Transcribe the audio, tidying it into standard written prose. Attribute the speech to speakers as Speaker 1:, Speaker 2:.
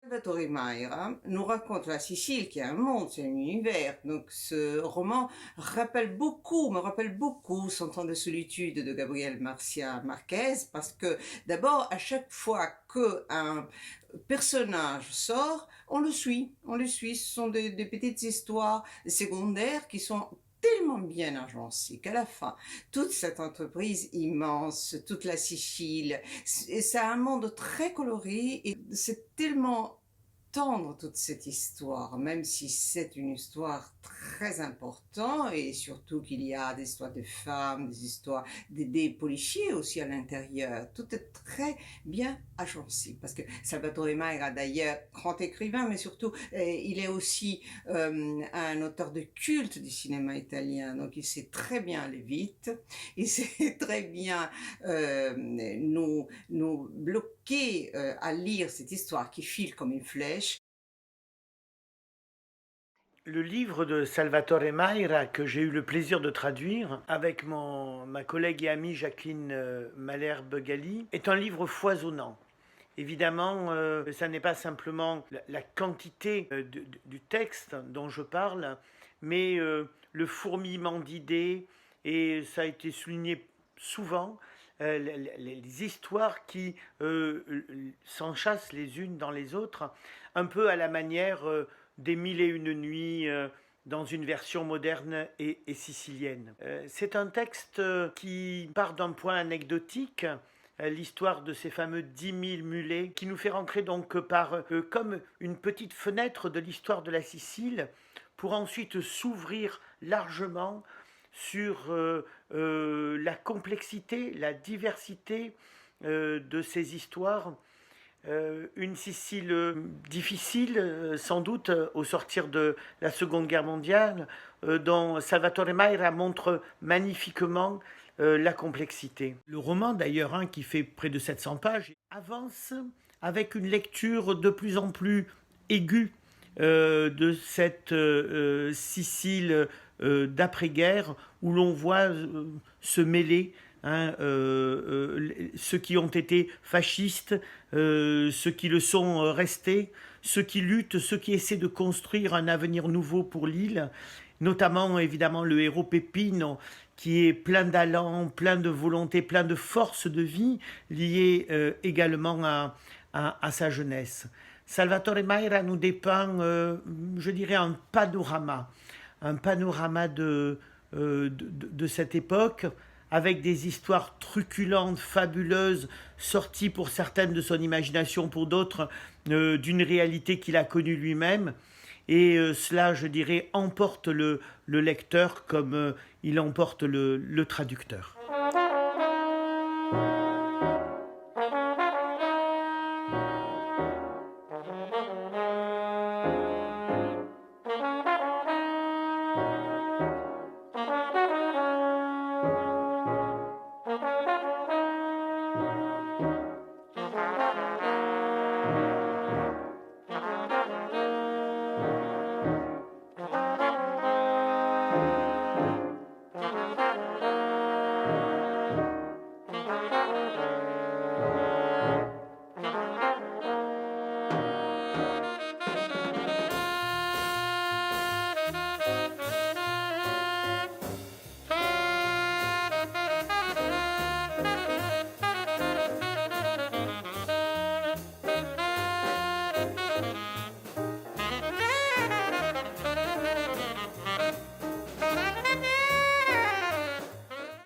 Speaker 1: Salvatore Mayra nous raconte la Sicile qui est un monde, c'est un univers. Donc ce roman me rappelle beaucoup Cent ans de solitude de Gabriel Garcia Marquez parce que d'abord à chaque fois qu'un personnage sort, on le suit. Ce sont des petites histoires secondaires qui sont tellement bien agencées qu'à la fin, toute cette entreprise immense, toute la Sicile, c'est un monde très coloré et c'est tellement tendre toute cette histoire, même si c'est une histoire très importante et surtout qu'il y a des histoires de femmes, des histoires des policiers aussi à l'intérieur. Tout est très bien agencé parce que Salvatore Mayra, d'ailleurs, grand écrivain, mais surtout, il est aussi un auteur de culte du cinéma italien, donc il sait très bien aller vite, il sait très bien nous bloquer à lire cette histoire qui file comme une flèche.
Speaker 2: Le livre de Salvatore Mayra que j'ai eu le plaisir de traduire avec ma collègue et amie Jacqueline Malherbe-Galli est un livre foisonnant. Évidemment, ça n'est pas simplement la quantité du texte dont je parle, mais le fourmillement d'idées, et ça a été souligné souvent, les histoires qui s'enchâssent les unes dans les autres, un peu à la manière des Mille et une nuits dans une version moderne et sicilienne. C'est un texte qui part d'un point anecdotique, l'histoire de ces fameux 10 000 mulets, qui nous fait rentrer donc comme une petite fenêtre de l'histoire de la Sicile, pour ensuite s'ouvrir largement sur la complexité, la diversité de ces histoires. Une Sicile difficile, sans doute, au sortir de la Seconde Guerre mondiale, dont Salvatore Mayra montre magnifiquement la complexité. Le roman, d'ailleurs, qui fait près de 700 pages, avance avec une lecture de plus en plus aiguë de cette Sicile d'après-guerre, où l'on voit se mêler ceux qui ont été fascistes, ceux qui le sont restés, ceux qui luttent, ceux qui essaient de construire un avenir nouveau pour l'île, notamment évidemment le héros Peppino, qui est plein d'allant, plein de volonté, plein de force de vie, lié également à sa jeunesse. Salvatore Mayra nous dépeint, je dirais, un panorama de cette époque, avec des histoires truculentes, fabuleuses, sorties pour certaines de son imagination, pour d'autres d'une réalité qu'il a connue lui-même. Et cela, je dirais, emporte le lecteur comme il emporte le traducteur.